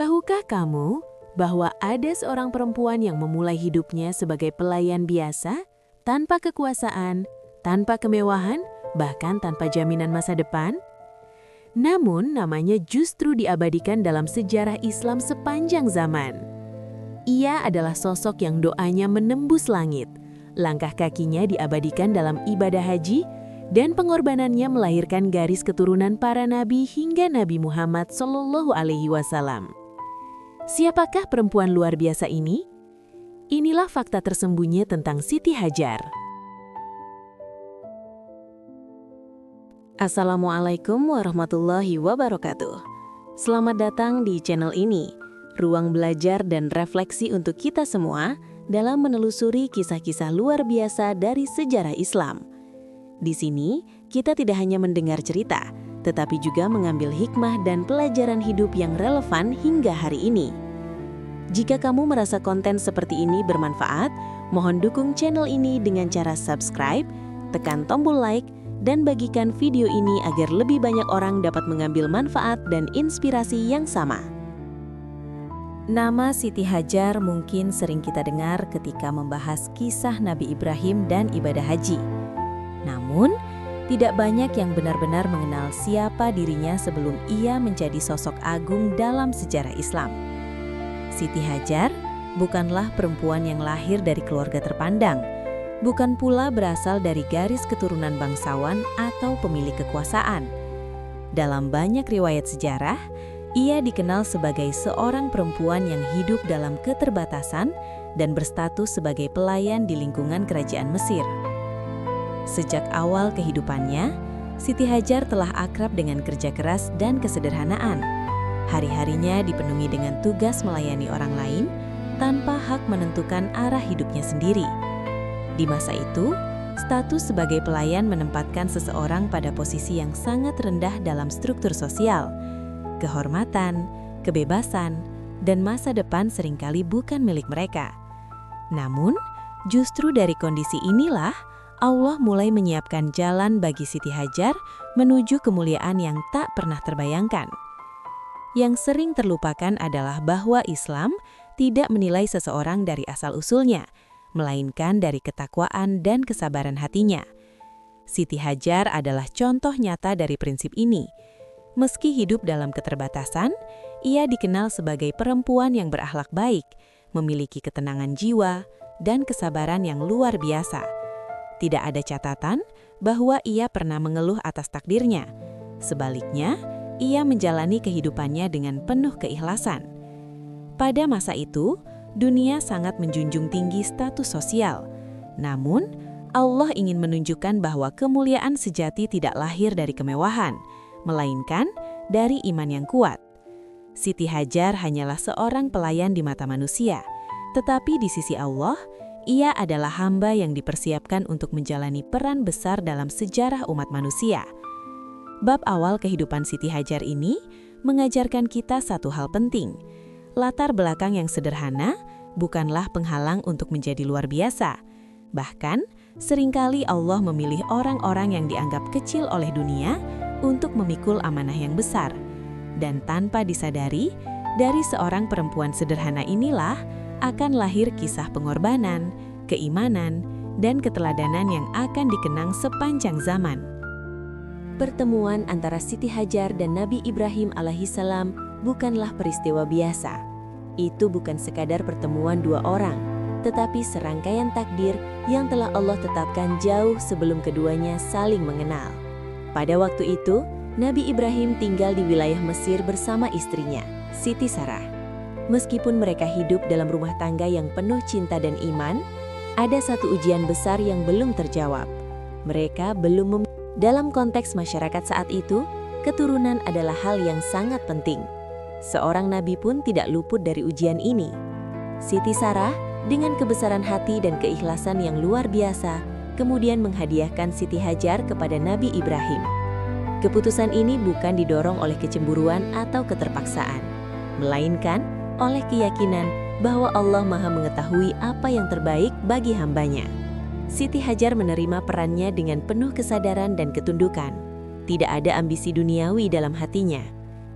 Tahukah kamu bahwa ada seorang perempuan yang memulai hidupnya sebagai pelayan biasa, tanpa kekuasaan, tanpa kemewahan, bahkan tanpa jaminan masa depan? Namun namanya justru diabadikan dalam sejarah Islam sepanjang zaman. Ia adalah sosok yang doanya menembus langit, langkah kakinya diabadikan dalam ibadah haji, dan pengorbanannya melahirkan garis keturunan para nabi hingga Nabi Muhammad SAW. Siapakah perempuan luar biasa ini? Inilah fakta tersembunyi tentang Siti Hajar. Assalamualaikum warahmatullahi wabarakatuh. Selamat datang di channel ini, ruang belajar dan refleksi untuk kita semua dalam menelusuri kisah-kisah luar biasa dari sejarah Islam. Di sini, kita tidak hanya mendengar cerita, tetapi juga mengambil hikmah dan pelajaran hidup yang relevan hingga hari ini. Jika kamu merasa konten seperti ini bermanfaat, mohon dukung channel ini dengan cara subscribe, tekan tombol like, dan bagikan video ini agar lebih banyak orang dapat mengambil manfaat dan inspirasi yang sama. Nama Siti Hajar mungkin sering kita dengar ketika membahas kisah Nabi Ibrahim dan ibadah haji. Namun, tidak banyak yang benar-benar mengenal siapa dirinya sebelum ia menjadi sosok agung dalam sejarah Islam. Siti Hajar bukanlah perempuan yang lahir dari keluarga terpandang, bukan pula berasal dari garis keturunan bangsawan atau pemilik kekuasaan. Dalam banyak riwayat sejarah, ia dikenal sebagai seorang perempuan yang hidup dalam keterbatasan dan berstatus sebagai pelayan di lingkungan kerajaan Mesir. Sejak awal kehidupannya, Siti Hajar telah akrab dengan kerja keras dan kesederhanaan. Hari-harinya dipenuhi dengan tugas melayani orang lain tanpa hak menentukan arah hidupnya sendiri. Di masa itu, status sebagai pelayan menempatkan seseorang pada posisi yang sangat rendah dalam struktur sosial. Kehormatan, kebebasan, dan masa depan seringkali bukan milik mereka. Namun, justru dari kondisi inilah Allah mulai menyiapkan jalan bagi Siti Hajar menuju kemuliaan yang tak pernah terbayangkan. Yang sering terlupakan adalah bahwa Islam tidak menilai seseorang dari asal-usulnya, melainkan dari ketakwaan dan kesabaran hatinya. Siti Hajar adalah contoh nyata dari prinsip ini. Meski hidup dalam keterbatasan, ia dikenal sebagai perempuan yang berakhlak baik, memiliki ketenangan jiwa, dan kesabaran yang luar biasa. Tidak ada catatan bahwa ia pernah mengeluh atas takdirnya. Sebaliknya, ia menjalani kehidupannya dengan penuh keikhlasan. Pada masa itu, dunia sangat menjunjung tinggi status sosial. Namun, Allah ingin menunjukkan bahwa kemuliaan sejati tidak lahir dari kemewahan, melainkan dari iman yang kuat. Siti Hajar hanyalah seorang pelayan di mata manusia, tetapi di sisi Allah, ia adalah hamba yang dipersiapkan untuk menjalani peran besar dalam sejarah umat manusia. Bab awal kehidupan Siti Hajar ini mengajarkan kita satu hal penting. Latar belakang yang sederhana bukanlah penghalang untuk menjadi luar biasa. Bahkan, seringkali Allah memilih orang-orang yang dianggap kecil oleh dunia untuk memikul amanah yang besar. Dan tanpa disadari, dari seorang perempuan sederhana inilah akan lahir kisah pengorbanan, keimanan, dan keteladanan yang akan dikenang sepanjang zaman. Pertemuan antara Siti Hajar dan Nabi Ibrahim alaihissalam bukanlah peristiwa biasa. Itu bukan sekadar pertemuan dua orang, tetapi serangkaian takdir yang telah Allah tetapkan jauh sebelum keduanya saling mengenal. Pada waktu itu, Nabi Ibrahim tinggal di wilayah Mesir bersama istrinya, Siti Sarah. Meskipun mereka hidup dalam rumah tangga yang penuh cinta dan iman, ada satu ujian besar yang belum terjawab. Mereka belum dalam konteks masyarakat saat itu, keturunan adalah hal yang sangat penting. Seorang nabi pun tidak luput dari ujian ini. Siti Sarah, dengan kebesaran hati dan keikhlasan yang luar biasa, kemudian menghadiahkan Siti Hajar kepada Nabi Ibrahim. Keputusan ini bukan didorong oleh kecemburuan atau keterpaksaan, melainkan oleh keyakinan bahwa Allah Maha mengetahui apa yang terbaik bagi hambanya. Siti Hajar menerima perannya dengan penuh kesadaran dan ketundukan. Tidak ada ambisi duniawi dalam hatinya.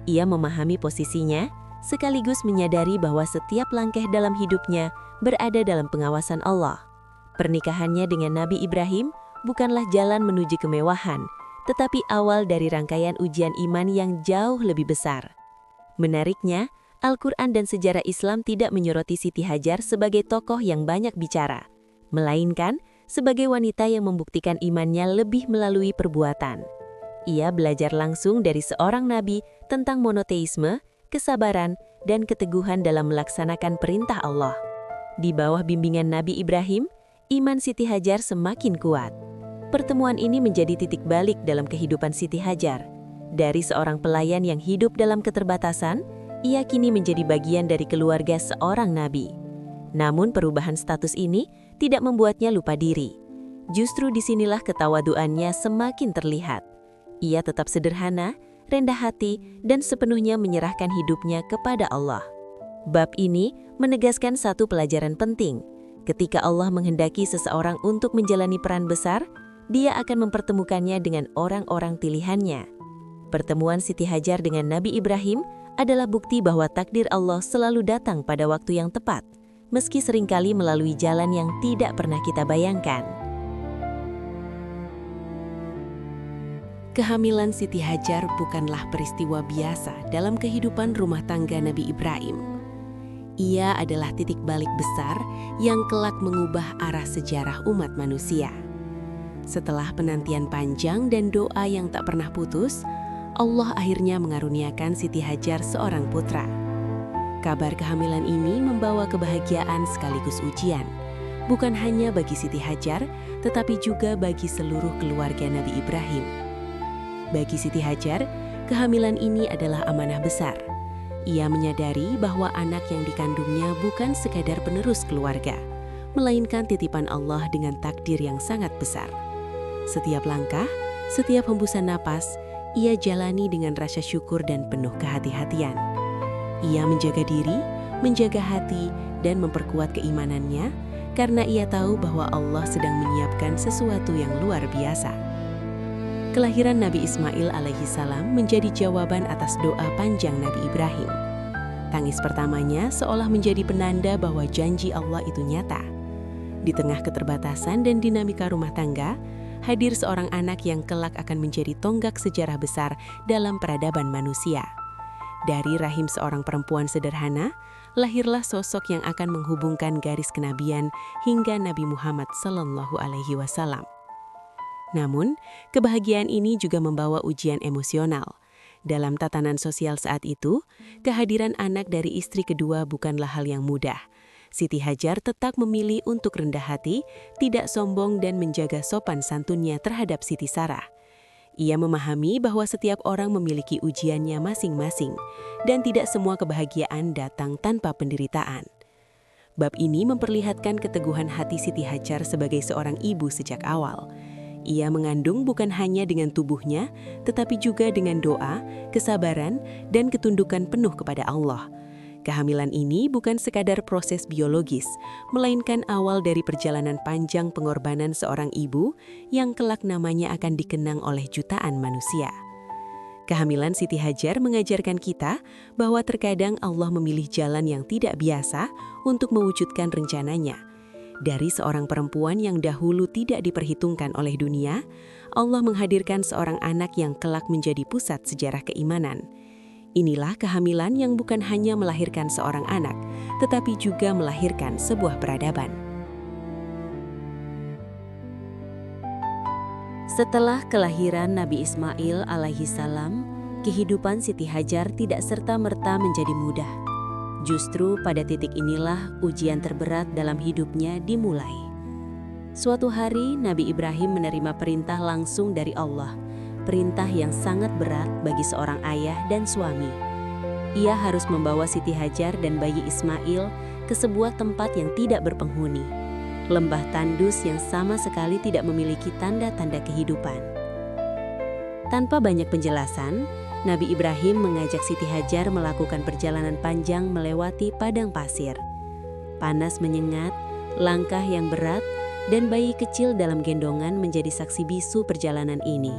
Ia memahami posisinya, sekaligus menyadari bahwa setiap langkah dalam hidupnya berada dalam pengawasan Allah. Pernikahannya dengan Nabi Ibrahim bukanlah jalan menuju kemewahan, tetapi awal dari rangkaian ujian iman yang jauh lebih besar. Menariknya, Al-Quran dan sejarah Islam tidak menyoroti Siti Hajar sebagai tokoh yang banyak bicara, melainkan sebagai wanita yang membuktikan imannya lebih melalui perbuatan. Ia belajar langsung dari seorang nabi tentang monoteisme, kesabaran, dan keteguhan dalam melaksanakan perintah Allah. Di bawah bimbingan Nabi Ibrahim, iman Siti Hajar semakin kuat. Pertemuan ini menjadi titik balik dalam kehidupan Siti Hajar. Dari seorang pelayan yang hidup dalam keterbatasan, ia kini menjadi bagian dari keluarga seorang nabi. Namun perubahan status ini tidak membuatnya lupa diri. Justru disinilah ketawaduannya semakin terlihat. Ia tetap sederhana, rendah hati, dan sepenuhnya menyerahkan hidupnya kepada Allah. Bab ini menegaskan satu pelajaran penting. Ketika Allah menghendaki seseorang untuk menjalani peran besar, Dia akan mempertemukannya dengan orang-orang pilihannya. Pertemuan Siti Hajar dengan Nabi Ibrahim adalah bukti bahwa takdir Allah selalu datang pada waktu yang tepat, meski seringkali melalui jalan yang tidak pernah kita bayangkan. Kehamilan Siti Hajar bukanlah peristiwa biasa dalam kehidupan rumah tangga Nabi Ibrahim. Ia adalah titik balik besar yang kelak mengubah arah sejarah umat manusia. Setelah penantian panjang dan doa yang tak pernah putus, Allah akhirnya mengaruniakan Siti Hajar seorang putra. Kabar kehamilan ini membawa kebahagiaan sekaligus ujian, bukan hanya bagi Siti Hajar, tetapi juga bagi seluruh keluarga Nabi Ibrahim. Bagi Siti Hajar, kehamilan ini adalah amanah besar. Ia menyadari bahwa anak yang dikandungnya bukan sekadar penerus keluarga, melainkan titipan Allah dengan takdir yang sangat besar. Setiap langkah, setiap hembusan napas, ia jalani dengan rasa syukur dan penuh kehati-hatian. Ia menjaga diri, menjaga hati, dan memperkuat keimanannya karena ia tahu bahwa Allah sedang menyiapkan sesuatu yang luar biasa. Kelahiran Nabi Ismail alaihissalam menjadi jawaban atas doa panjang Nabi Ibrahim. Tangis pertamanya seolah menjadi penanda bahwa janji Allah itu nyata. Di tengah keterbatasan dan dinamika rumah tangga, hadir seorang anak yang kelak akan menjadi tonggak sejarah besar dalam peradaban manusia. Dari rahim seorang perempuan sederhana, lahirlah sosok yang akan menghubungkan garis kenabian hingga Nabi Muhammad SAW. Namun, kebahagiaan ini juga membawa ujian emosional. Dalam tatanan sosial saat itu, kehadiran anak dari istri kedua bukanlah hal yang mudah. Siti Hajar tetap memilih untuk rendah hati, tidak sombong dan menjaga sopan santunnya terhadap Siti Sarah. Ia memahami bahwa setiap orang memiliki ujiannya masing-masing, dan tidak semua kebahagiaan datang tanpa penderitaan. Bab ini memperlihatkan keteguhan hati Siti Hajar sebagai seorang ibu sejak awal. Ia mengandung bukan hanya dengan tubuhnya, tetapi juga dengan doa, kesabaran, dan ketundukan penuh kepada Allah. Kehamilan ini bukan sekadar proses biologis, melainkan awal dari perjalanan panjang pengorbanan seorang ibu yang kelak namanya akan dikenang oleh jutaan manusia. Kehamilan Siti Hajar mengajarkan kita bahwa terkadang Allah memilih jalan yang tidak biasa untuk mewujudkan rencananya. Dari seorang perempuan yang dahulu tidak diperhitungkan oleh dunia, Allah menghadirkan seorang anak yang kelak menjadi pusat sejarah keimanan. Inilah kehamilan yang bukan hanya melahirkan seorang anak, tetapi juga melahirkan sebuah peradaban. Setelah kelahiran Nabi Ismail alaihissalam, kehidupan Siti Hajar tidak serta-merta menjadi mudah. Justru pada titik inilah ujian terberat dalam hidupnya dimulai. Suatu hari Nabi Ibrahim menerima perintah langsung dari Allah, perintah yang sangat berat bagi seorang ayah dan suami. Ia harus membawa Siti Hajar dan bayi Ismail ke sebuah tempat yang tidak berpenghuni, lembah tandus yang sama sekali tidak memiliki tanda-tanda kehidupan. Tanpa banyak penjelasan, Nabi Ibrahim mengajak Siti Hajar melakukan perjalanan panjang melewati padang pasir. Panas menyengat, langkah yang berat, dan bayi kecil dalam gendongan menjadi saksi bisu perjalanan ini.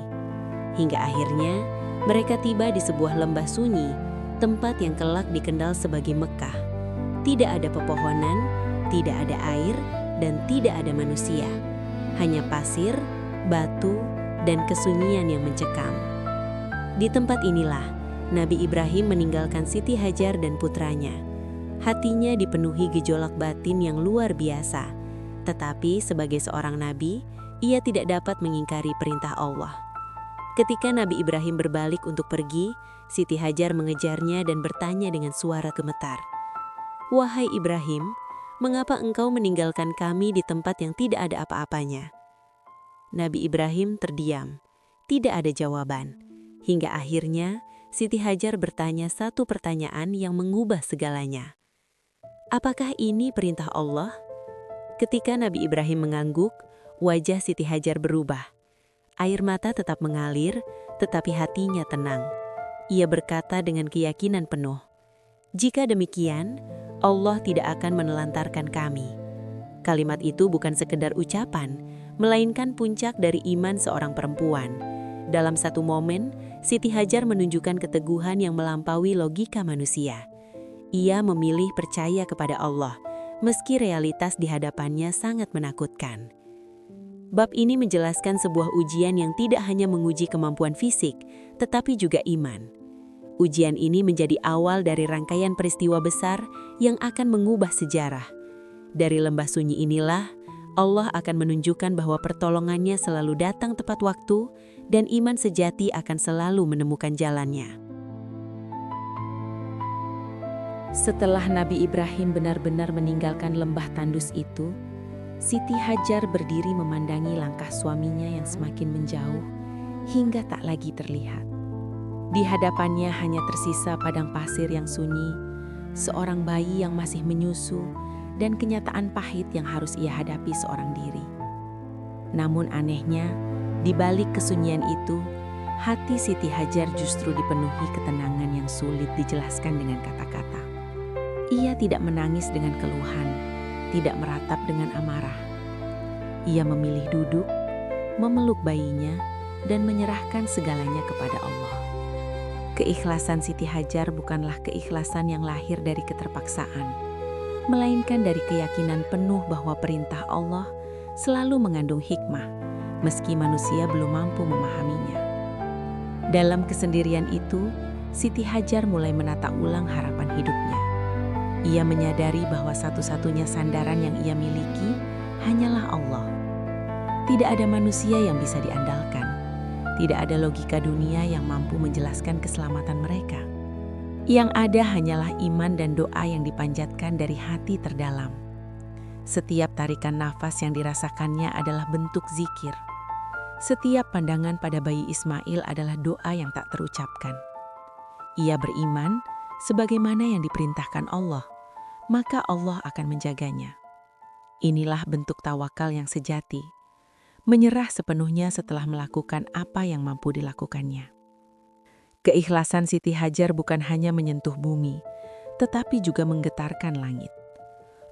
Hingga akhirnya, mereka tiba di sebuah lembah sunyi, tempat yang kelak dikenal sebagai Mekah. Tidak ada pepohonan, tidak ada air, dan tidak ada manusia. Hanya pasir, batu, dan kesunyian yang mencekam. Di tempat inilah, Nabi Ibrahim meninggalkan Siti Hajar dan putranya. Hatinya dipenuhi gejolak batin yang luar biasa. Tetapi sebagai seorang nabi, ia tidak dapat mengingkari perintah Allah. Ketika Nabi Ibrahim berbalik untuk pergi, Siti Hajar mengejarnya dan bertanya dengan suara gemetar, "Wahai Ibrahim, mengapa engkau meninggalkan kami di tempat yang tidak ada apa-apanya?" Nabi Ibrahim terdiam, tidak ada jawaban. Hingga akhirnya, Siti Hajar bertanya satu pertanyaan yang mengubah segalanya. Apakah ini perintah Allah? Ketika Nabi Ibrahim mengangguk, wajah Siti Hajar berubah. Air mata tetap mengalir, tetapi hatinya tenang. Ia berkata dengan keyakinan penuh, "Jika demikian, Allah tidak akan menelantarkan kami." Kalimat itu bukan sekedar ucapan, melainkan puncak dari iman seorang perempuan. Dalam satu momen, Siti Hajar menunjukkan keteguhan yang melampaui logika manusia. Ia memilih percaya kepada Allah, meski realitas di hadapannya sangat menakutkan. Bab ini menjelaskan sebuah ujian yang tidak hanya menguji kemampuan fisik, tetapi juga iman. Ujian ini menjadi awal dari rangkaian peristiwa besar yang akan mengubah sejarah. Dari lembah sunyi inilah, Allah akan menunjukkan bahwa pertolongannya selalu datang tepat waktu dan iman sejati akan selalu menemukan jalannya. Setelah Nabi Ibrahim benar-benar meninggalkan lembah tandus itu, Siti Hajar berdiri memandangi langkah suaminya yang semakin menjauh hingga tak lagi terlihat. Di hadapannya hanya tersisa padang pasir yang sunyi, seorang bayi yang masih menyusu, dan kenyataan pahit yang harus ia hadapi seorang diri. Namun anehnya, di balik kesunyian itu, hati Siti Hajar justru dipenuhi ketenangan yang sulit dijelaskan dengan kata-kata. Ia tidak menangis dengan keluhan, tidak meratap dengan amarah. Ia memilih duduk, memeluk bayinya, dan menyerahkan segalanya kepada Allah. Keikhlasan Siti Hajar bukanlah keikhlasan yang lahir dari keterpaksaan, melainkan dari keyakinan penuh bahwa perintah Allah selalu mengandung hikmah, meski manusia belum mampu memahaminya. Dalam kesendirian itu, Siti Hajar mulai menata ulang harapan hidupnya. Ia menyadari bahwa satu-satunya sandaran yang ia miliki hanyalah Allah. Tidak ada manusia yang bisa diandalkan. Tidak ada logika dunia yang mampu menjelaskan keselamatan mereka. Yang ada hanyalah iman dan doa yang dipanjatkan dari hati terdalam. Setiap tarikan nafas yang dirasakannya adalah bentuk zikir. Setiap pandangan pada bayi Ismail adalah doa yang tak terucapkan. Ia beriman sebagaimana yang diperintahkan Allah, maka Allah akan menjaganya. Inilah bentuk tawakal yang sejati, menyerah sepenuhnya setelah melakukan apa yang mampu dilakukannya. Keikhlasan Siti Hajar bukan hanya menyentuh bumi, tetapi juga menggetarkan langit.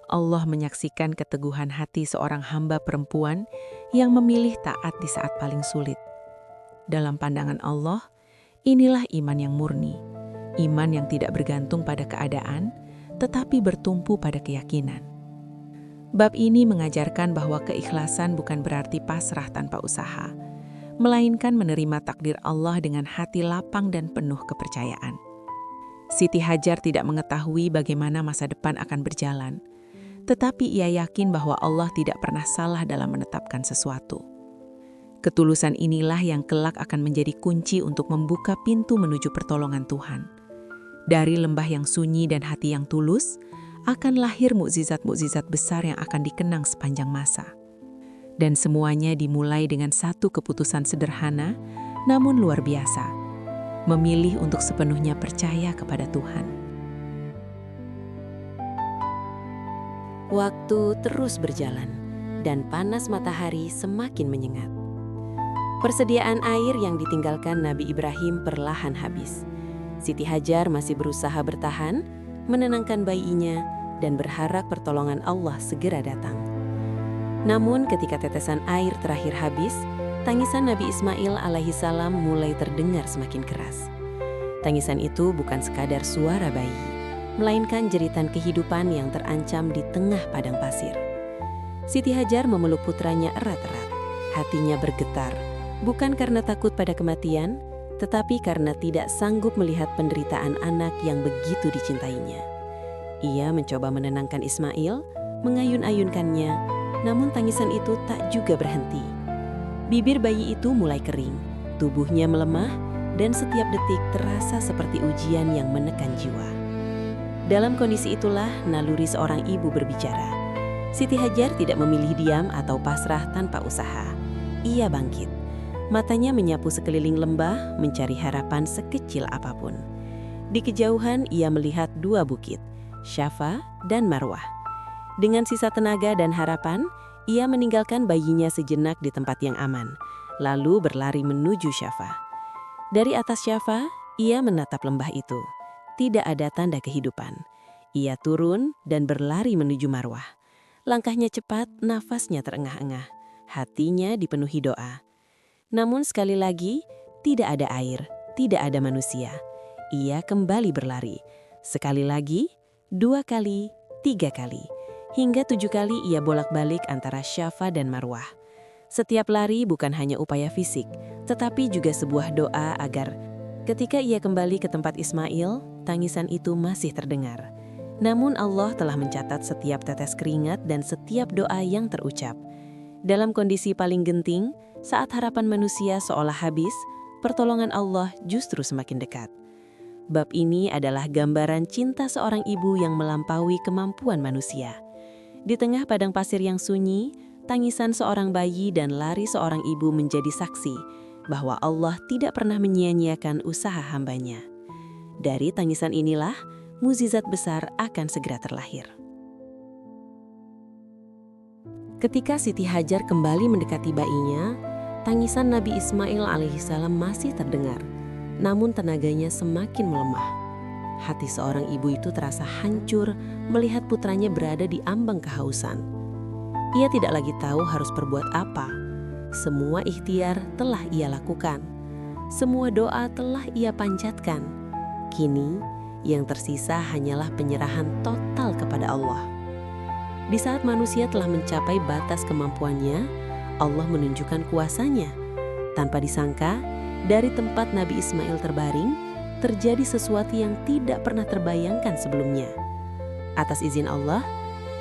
Allah menyaksikan keteguhan hati seorang hamba perempuan yang memilih taat di saat paling sulit. Dalam pandangan Allah, inilah iman yang murni, iman yang tidak bergantung pada keadaan, tetapi bertumpu pada keyakinan. Bab ini mengajarkan bahwa keikhlasan bukan berarti pasrah tanpa usaha, melainkan menerima takdir Allah dengan hati lapang dan penuh kepercayaan. Siti Hajar tidak mengetahui bagaimana masa depan akan berjalan, tetapi ia yakin bahwa Allah tidak pernah salah dalam menetapkan sesuatu. Ketulusan inilah yang kelak akan menjadi kunci untuk membuka pintu menuju pertolongan Tuhan. Dari lembah yang sunyi dan hati yang tulus, akan lahir mukjizat-mukjizat besar yang akan dikenang sepanjang masa. Dan semuanya dimulai dengan satu keputusan sederhana, namun luar biasa. Memilih untuk sepenuhnya percaya kepada Tuhan. Waktu terus berjalan, dan panas matahari semakin menyengat. Persediaan air yang ditinggalkan Nabi Ibrahim perlahan habis. Siti Hajar masih berusaha bertahan, menenangkan bayinya, dan berharap pertolongan Allah segera datang. Namun ketika tetesan air terakhir habis, tangisan Nabi Ismail alaihissalam mulai terdengar semakin keras. Tangisan itu bukan sekadar suara bayi, melainkan jeritan kehidupan yang terancam di tengah padang pasir. Siti Hajar memeluk putranya erat-erat. Hatinya bergetar, bukan karena takut pada kematian, tetapi karena tidak sanggup melihat penderitaan anak yang begitu dicintainya. Ia mencoba menenangkan Ismail, mengayun-ayunkannya, namun tangisan itu tak juga berhenti. Bibir bayi itu mulai kering, tubuhnya melemah, dan setiap detik terasa seperti ujian yang menekan jiwa. Dalam kondisi itulah naluri seorang ibu berbicara. Siti Hajar tidak memilih diam atau pasrah tanpa usaha. Ia bangkit. Matanya menyapu sekeliling lembah, mencari harapan sekecil apapun. Di kejauhan ia melihat dua bukit, Syafa dan Marwah. Dengan sisa tenaga dan harapan, ia meninggalkan bayinya sejenak di tempat yang aman, lalu berlari menuju Syafa. Dari atas Syafa, ia menatap lembah itu. Tidak ada tanda kehidupan. Ia turun dan berlari menuju Marwah. Langkahnya cepat, nafasnya terengah-engah. Hatinya dipenuhi doa. Namun sekali lagi, tidak ada air, tidak ada manusia. Ia kembali berlari. Sekali lagi, 2 kali, 3 kali. Hingga 7 kali ia bolak-balik antara Syafa dan Marwah. Setiap lari bukan hanya upaya fisik, tetapi juga sebuah doa agar ketika ia kembali ke tempat Ismail, tangisan itu masih terdengar. Namun Allah telah mencatat setiap tetes keringat dan setiap doa yang terucap. Dalam kondisi paling genting, saat harapan manusia seolah habis, pertolongan Allah justru semakin dekat. Bab ini adalah gambaran cinta seorang ibu yang melampaui kemampuan manusia. Di tengah padang pasir yang sunyi, tangisan seorang bayi dan lari seorang ibu menjadi saksi bahwa Allah tidak pernah menyia-nyiakan usaha hambanya. Dari tangisan inilah, mukjizat besar akan segera terlahir. Ketika Siti Hajar kembali mendekati bayinya, tangisan Nabi Ismail alaihissalam masih terdengar, namun tenaganya semakin melemah. Hati seorang ibu itu terasa hancur melihat putranya berada di ambang kehausan. Ia tidak lagi tahu harus berbuat apa. Semua ikhtiar telah ia lakukan. Semua doa telah ia panjatkan. Kini, yang tersisa hanyalah penyerahan total kepada Allah. Di saat manusia telah mencapai batas kemampuannya, Allah menunjukkan kuasanya. Tanpa disangka, dari tempat Nabi Ismail terbaring, terjadi sesuatu yang tidak pernah terbayangkan sebelumnya. Atas izin Allah,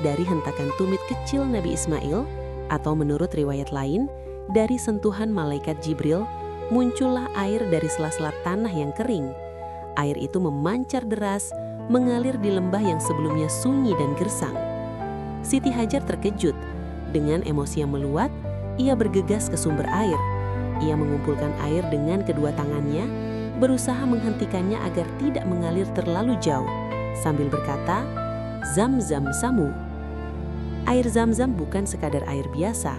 dari hentakan tumit kecil Nabi Ismail, atau menurut riwayat lain, dari sentuhan malaikat Jibril, muncullah air dari sela-sela tanah yang kering. Air itu memancar deras, mengalir di lembah yang sebelumnya sunyi dan gersang. Siti Hajar terkejut. Dengan emosi yang meluat, ia bergegas ke sumber air. Ia mengumpulkan air dengan kedua tangannya, berusaha menghentikannya agar tidak mengalir terlalu jauh, sambil berkata, "Zam-zam samu." Air Zam-zam bukan sekadar air biasa.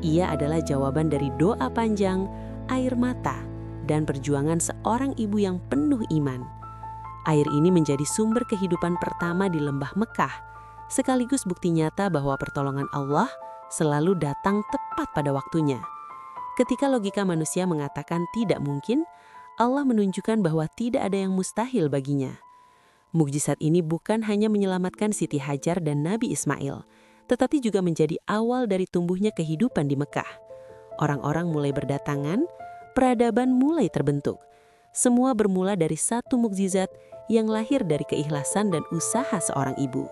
Ia adalah jawaban dari doa panjang, air mata, dan perjuangan seorang ibu yang penuh iman. Air ini menjadi sumber kehidupan pertama di lembah Mekah, sekaligus bukti nyata bahwa pertolongan Allah selalu datang tepat pada waktunya. Ketika logika manusia mengatakan tidak mungkin, Allah menunjukkan bahwa tidak ada yang mustahil baginya. Mukjizat ini bukan hanya menyelamatkan Siti Hajar dan Nabi Ismail, tetapi juga menjadi awal dari tumbuhnya kehidupan di Mekah. Orang-orang mulai berdatangan, peradaban mulai terbentuk. Semua bermula dari satu mukjizat yang lahir dari keikhlasan dan usaha seorang ibu.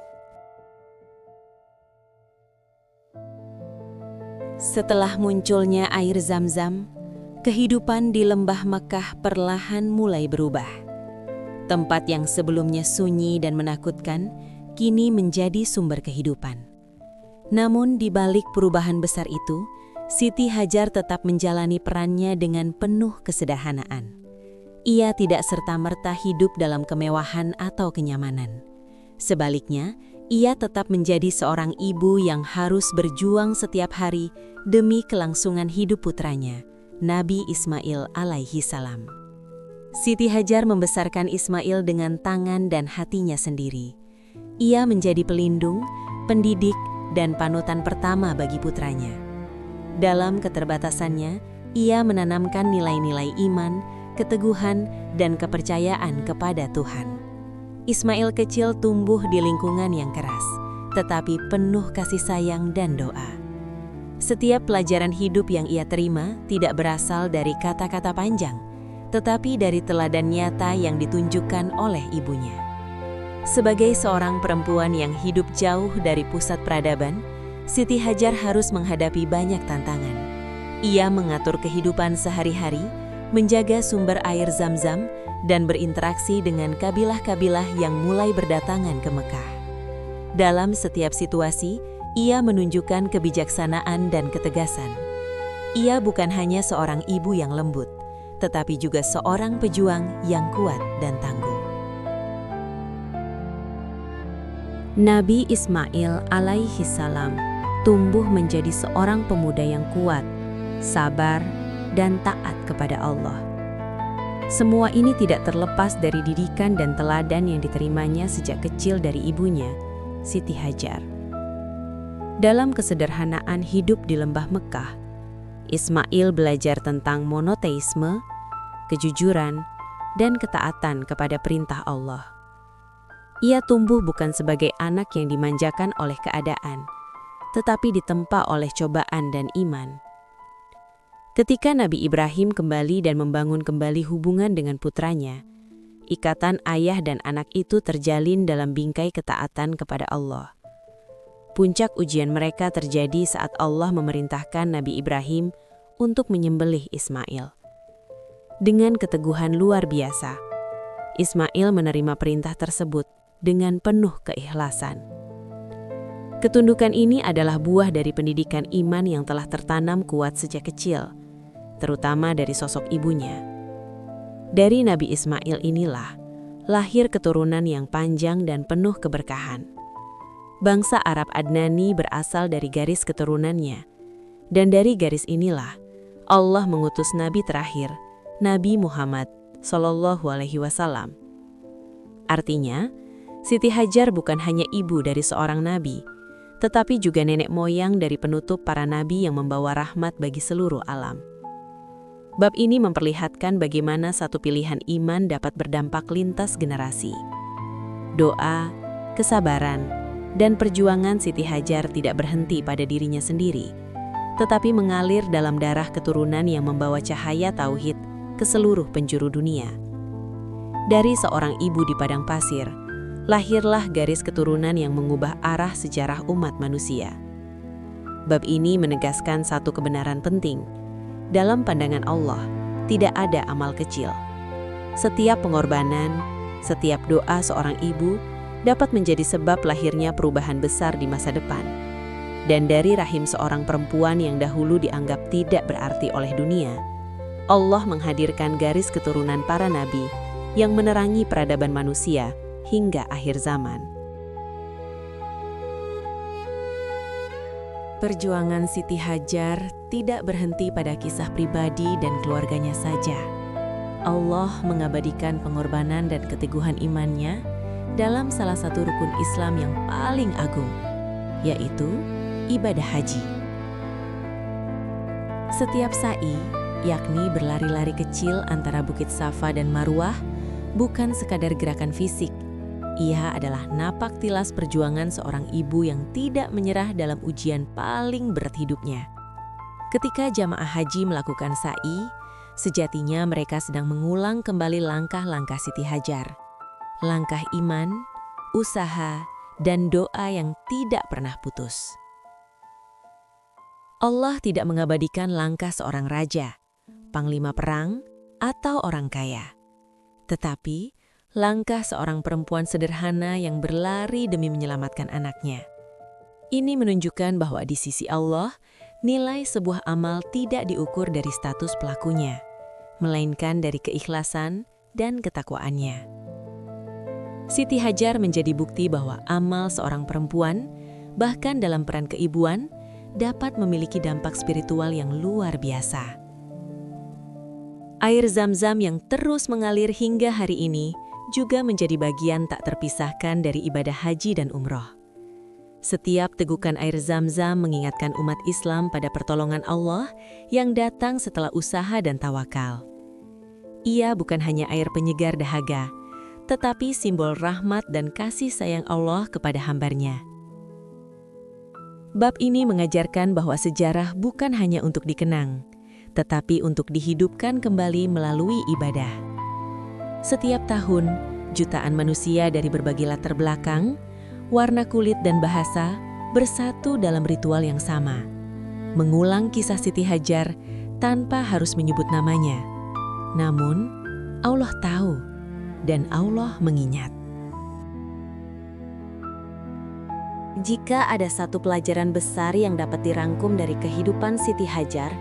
Setelah munculnya air Zam-zam, kehidupan di lembah Mekah perlahan mulai berubah. Tempat yang sebelumnya sunyi dan menakutkan, kini menjadi sumber kehidupan. Namun di balik perubahan besar itu, Siti Hajar tetap menjalani perannya dengan penuh kesederhanaan. Ia tidak serta-merta hidup dalam kemewahan atau kenyamanan. Sebaliknya, ia tetap menjadi seorang ibu yang harus berjuang setiap hari demi kelangsungan hidup putranya, Nabi Ismail alaihi salam. Siti Hajar membesarkan Ismail dengan tangan dan hatinya sendiri. Ia menjadi pelindung, pendidik, dan panutan pertama bagi putranya. Dalam keterbatasannya, ia menanamkan nilai-nilai iman, keteguhan, dan kepercayaan kepada Tuhan. Ismail kecil tumbuh di lingkungan yang keras, tetapi penuh kasih sayang dan doa. Setiap pelajaran hidup yang ia terima tidak berasal dari kata-kata panjang, tetapi dari teladan nyata yang ditunjukkan oleh ibunya. Sebagai seorang perempuan yang hidup jauh dari pusat peradaban, Siti Hajar harus menghadapi banyak tantangan. Ia mengatur kehidupan sehari-hari, menjaga sumber air Zam-Zam, dan berinteraksi dengan kabilah-kabilah yang mulai berdatangan ke Mekah. Dalam setiap situasi, ia menunjukkan kebijaksanaan dan ketegasan. Ia bukan hanya seorang ibu yang lembut, tetapi juga seorang pejuang yang kuat dan tangguh. Nabi Ismail alaihi salam tumbuh menjadi seorang pemuda yang kuat, sabar, dan taat kepada Allah. Semua ini tidak terlepas dari didikan dan teladan yang diterimanya sejak kecil dari ibunya, Siti Hajar. Dalam kesederhanaan hidup di lembah Mekah, Ismail belajar tentang monoteisme, kejujuran, dan ketaatan kepada perintah Allah. Ia tumbuh bukan sebagai anak yang dimanjakan oleh keadaan, tetapi ditempa oleh cobaan dan iman. Ketika Nabi Ibrahim kembali dan membangun kembali hubungan dengan putranya, ikatan ayah dan anak itu terjalin dalam bingkai ketaatan kepada Allah. Puncak ujian mereka terjadi saat Allah memerintahkan Nabi Ibrahim untuk menyembelih Ismail. Dengan keteguhan luar biasa, Ismail menerima perintah tersebut dengan penuh keikhlasan. Ketundukan ini adalah buah dari pendidikan iman yang telah tertanam kuat sejak kecil, terutama dari sosok ibunya. Dari Nabi Ismail inilah lahir keturunan yang panjang dan penuh keberkahan. Bangsa Arab Adnani berasal dari garis keturunannya, dan dari garis inilah Allah mengutus Nabi terakhir, Nabi Muhammad SAW. Artinya, Siti Hajar bukan hanya ibu dari seorang nabi, tetapi juga nenek moyang dari penutup para nabi yang membawa rahmat bagi seluruh alam. Bab ini memperlihatkan bagaimana satu pilihan iman dapat berdampak lintas generasi. Doa, kesabaran, dan perjuangan Siti Hajar tidak berhenti pada dirinya sendiri, tetapi mengalir dalam darah keturunan yang membawa cahaya tauhid ke seluruh penjuru dunia. Dari seorang ibu di padang pasir, lahirlah garis keturunan yang mengubah arah sejarah umat manusia. Bab ini menegaskan satu kebenaran penting. Dalam pandangan Allah, tidak ada amal kecil. Setiap pengorbanan, setiap doa seorang ibu dapat menjadi sebab lahirnya perubahan besar di masa depan. Dan dari rahim seorang perempuan yang dahulu dianggap tidak berarti oleh dunia, Allah menghadirkan garis keturunan para nabi yang menerangi peradaban manusia hingga akhir zaman. Perjuangan Siti Hajar tidak berhenti pada kisah pribadi dan keluarganya saja. Allah mengabadikan pengorbanan dan keteguhan imannya dalam salah satu rukun Islam yang paling agung, yaitu ibadah haji. Setiap sa'i, yakni berlari-lari kecil antara Bukit Safa dan Marwah, bukan sekadar gerakan fisik. Ia adalah napak tilas perjuangan seorang ibu yang tidak menyerah dalam ujian paling berat hidupnya. Ketika jamaah haji melakukan sa'i, sejatinya mereka sedang mengulang kembali langkah-langkah Siti Hajar. Langkah iman, usaha, dan doa yang tidak pernah putus. Allah tidak mengabadikan langkah seorang raja, panglima perang, atau orang kaya. Tetapi, langkah seorang perempuan sederhana yang berlari demi menyelamatkan anaknya. Ini menunjukkan bahwa di sisi Allah, nilai sebuah amal tidak diukur dari status pelakunya, melainkan dari keikhlasan dan ketakwaannya. Siti Hajar menjadi bukti bahwa amal seorang perempuan, bahkan dalam peran keibuan, dapat memiliki dampak spiritual yang luar biasa. Air Zam-Zam yang terus mengalir hingga hari ini juga menjadi bagian tak terpisahkan dari ibadah haji dan umroh. Setiap tegukan air Zam-Zam mengingatkan umat Islam pada pertolongan Allah yang datang setelah usaha dan tawakal. Ia bukan hanya air penyegar dahaga, tetapi simbol rahmat dan kasih sayang Allah kepada hamba-Nya. Bab ini mengajarkan bahwa sejarah bukan hanya untuk dikenang, tetapi untuk dihidupkan kembali melalui ibadah. Setiap tahun, jutaan manusia dari berbagai latar belakang, warna kulit dan bahasa bersatu dalam ritual yang sama, mengulang kisah Siti Hajar tanpa harus menyebut namanya. Namun, Allah tahu dan Allah mengingat. Jika ada satu pelajaran besar yang dapat dirangkum dari kehidupan Siti Hajar,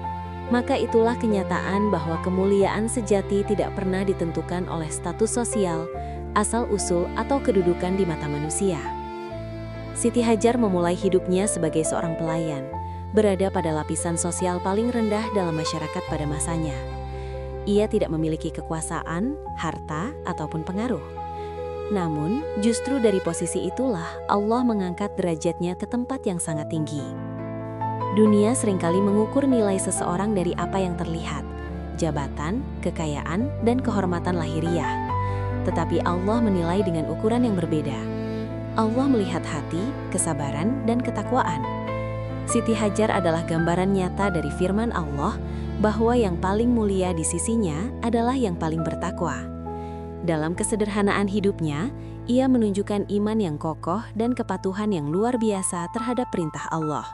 maka itulah kenyataan bahwa kemuliaan sejati tidak pernah ditentukan oleh status sosial, asal-usul atau kedudukan di mata manusia. Siti Hajar memulai hidupnya sebagai seorang pelayan, berada pada lapisan sosial paling rendah dalam masyarakat pada masanya. Ia tidak memiliki kekuasaan, harta, ataupun pengaruh. Namun, justru dari posisi itulah Allah mengangkat derajatnya ke tempat yang sangat tinggi. Dunia seringkali mengukur nilai seseorang dari apa yang terlihat, jabatan, kekayaan, dan kehormatan lahiriah. Tetapi Allah menilai dengan ukuran yang berbeda. Allah melihat hati, kesabaran, dan ketakwaan. Siti Hajar adalah gambaran nyata dari firman Allah bahwa yang paling mulia di sisinya adalah yang paling bertakwa. Dalam kesederhanaan hidupnya, ia menunjukkan iman yang kokoh dan kepatuhan yang luar biasa terhadap perintah Allah.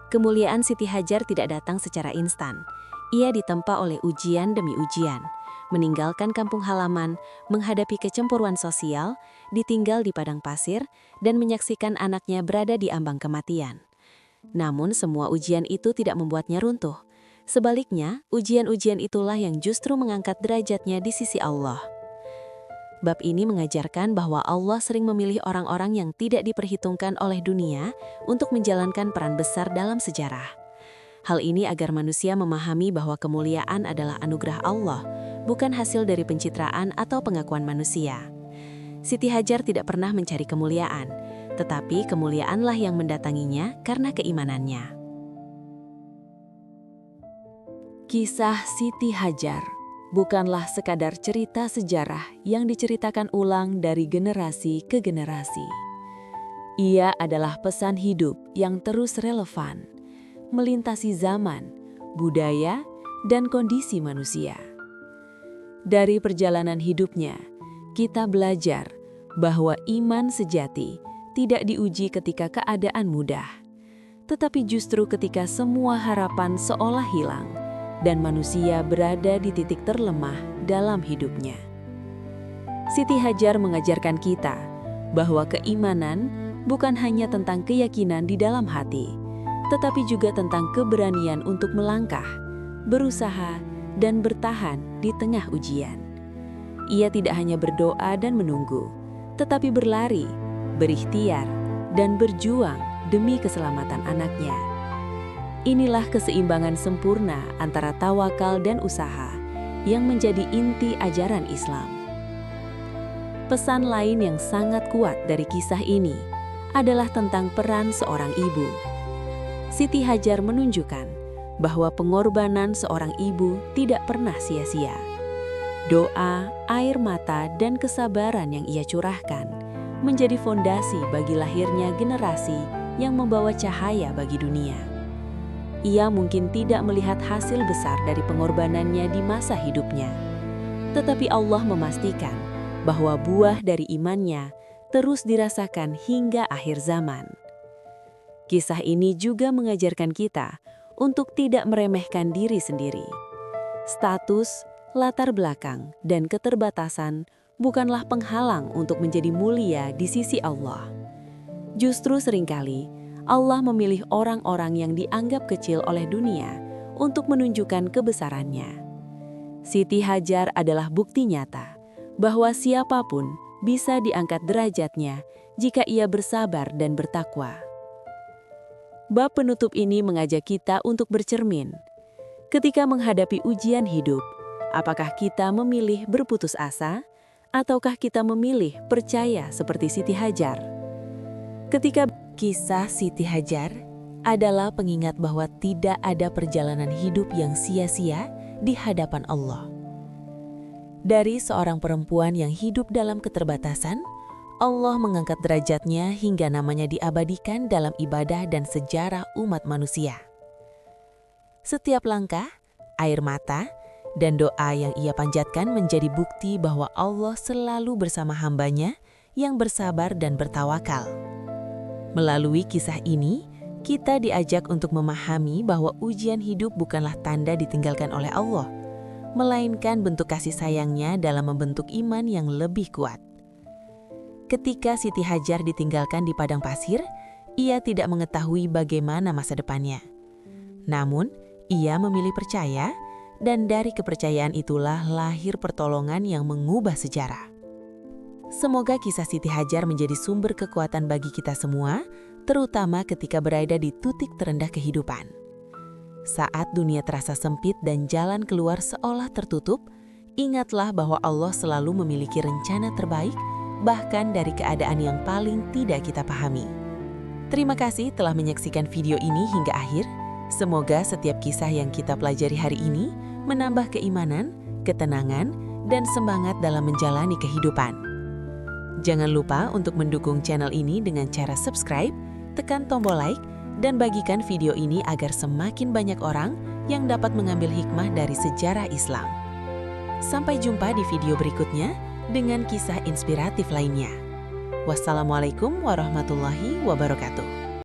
Kemuliaan Siti Hajar tidak datang secara instan. Ia ditempa oleh ujian demi ujian, meninggalkan kampung halaman, menghadapi kecemburuan sosial, ditinggal di padang pasir, dan menyaksikan anaknya berada di ambang kematian. Namun semua ujian itu tidak membuatnya runtuh. Sebaliknya, ujian-ujian itulah yang justru mengangkat derajatnya di sisi Allah. Bab ini mengajarkan bahwa Allah sering memilih orang-orang yang tidak diperhitungkan oleh dunia untuk menjalankan peran besar dalam sejarah. Hal ini agar manusia memahami bahwa kemuliaan adalah anugerah Allah, bukan hasil dari pencitraan atau pengakuan manusia. Siti Hajar tidak pernah mencari kemuliaan, tetapi kemuliaanlah yang mendatanginya karena keimanannya. Kisah Siti Hajar bukanlah sekadar cerita sejarah yang diceritakan ulang dari generasi ke generasi. Ia adalah pesan hidup yang terus relevan, melintasi zaman, budaya, dan kondisi manusia. Dari perjalanan hidupnya, kita belajar bahwa iman sejati tidak diuji ketika keadaan mudah, tetapi justru ketika semua harapan seolah hilang dan manusia berada di titik terlemah dalam hidupnya. Siti Hajar mengajarkan kita bahwa keimanan bukan hanya tentang keyakinan di dalam hati, tetapi juga tentang keberanian untuk melangkah, berusaha, dan bertahan di tengah ujian. Ia tidak hanya berdoa dan menunggu, tetapi berlari, berikhtiar, dan berjuang demi keselamatan anaknya. Inilah keseimbangan sempurna antara tawakal dan usaha yang menjadi inti ajaran Islam. Pesan lain yang sangat kuat dari kisah ini adalah tentang peran seorang ibu. Siti Hajar menunjukkan bahwa pengorbanan seorang ibu tidak pernah sia-sia. Doa, air mata, dan kesabaran yang ia curahkan menjadi fondasi bagi lahirnya generasi yang membawa cahaya bagi dunia. Ia mungkin tidak melihat hasil besar dari pengorbanannya di masa hidupnya, tetapi Allah memastikan bahwa buah dari imannya terus dirasakan hingga akhir zaman. Kisah ini juga mengajarkan kita untuk tidak meremehkan diri sendiri. Status, latar belakang, dan keterbatasan bukanlah penghalang untuk menjadi mulia di sisi Allah. Justru seringkali Allah memilih orang-orang yang dianggap kecil oleh dunia untuk menunjukkan kebesarannya. Siti Hajar adalah bukti nyata bahwa siapapun bisa diangkat derajatnya jika ia bersabar dan bertakwa. Bab penutup ini mengajak kita untuk bercermin. Ketika menghadapi ujian hidup, apakah kita memilih berputus asa, ataukah kita memilih percaya seperti Siti Hajar? Ketika kisah Siti Hajar adalah pengingat bahwa tidak ada perjalanan hidup yang sia-sia di hadapan Allah. Dari seorang perempuan yang hidup dalam keterbatasan, Allah mengangkat derajatnya hingga namanya diabadikan dalam ibadah dan sejarah umat manusia. Setiap langkah, air mata, dan doa yang ia panjatkan menjadi bukti bahwa Allah selalu bersama hambanya yang bersabar dan bertawakal. Melalui kisah ini, kita diajak untuk memahami bahwa ujian hidup bukanlah tanda ditinggalkan oleh Allah, melainkan bentuk kasih sayangnya dalam membentuk iman yang lebih kuat. Ketika Siti Hajar ditinggalkan di padang pasir, ia tidak mengetahui bagaimana masa depannya. Namun, ia memilih percaya, dan dari kepercayaan itulah lahir pertolongan yang mengubah sejarah. Semoga kisah Siti Hajar menjadi sumber kekuatan bagi kita semua, terutama ketika berada di titik terendah kehidupan. Saat dunia terasa sempit dan jalan keluar seolah tertutup, ingatlah bahwa Allah selalu memiliki rencana terbaik, bahkan dari keadaan yang paling tidak kita pahami. Terima kasih telah menyaksikan video ini hingga akhir. Semoga setiap kisah yang kita pelajari hari ini menambah keimanan, ketenangan, dan semangat dalam menjalani kehidupan. Jangan lupa untuk mendukung channel ini dengan cara subscribe, tekan tombol like, dan bagikan video ini agar semakin banyak orang yang dapat mengambil hikmah dari sejarah Islam. Sampai jumpa di video berikutnya dengan kisah inspiratif lainnya. Wassalamualaikum warahmatullahi wabarakatuh.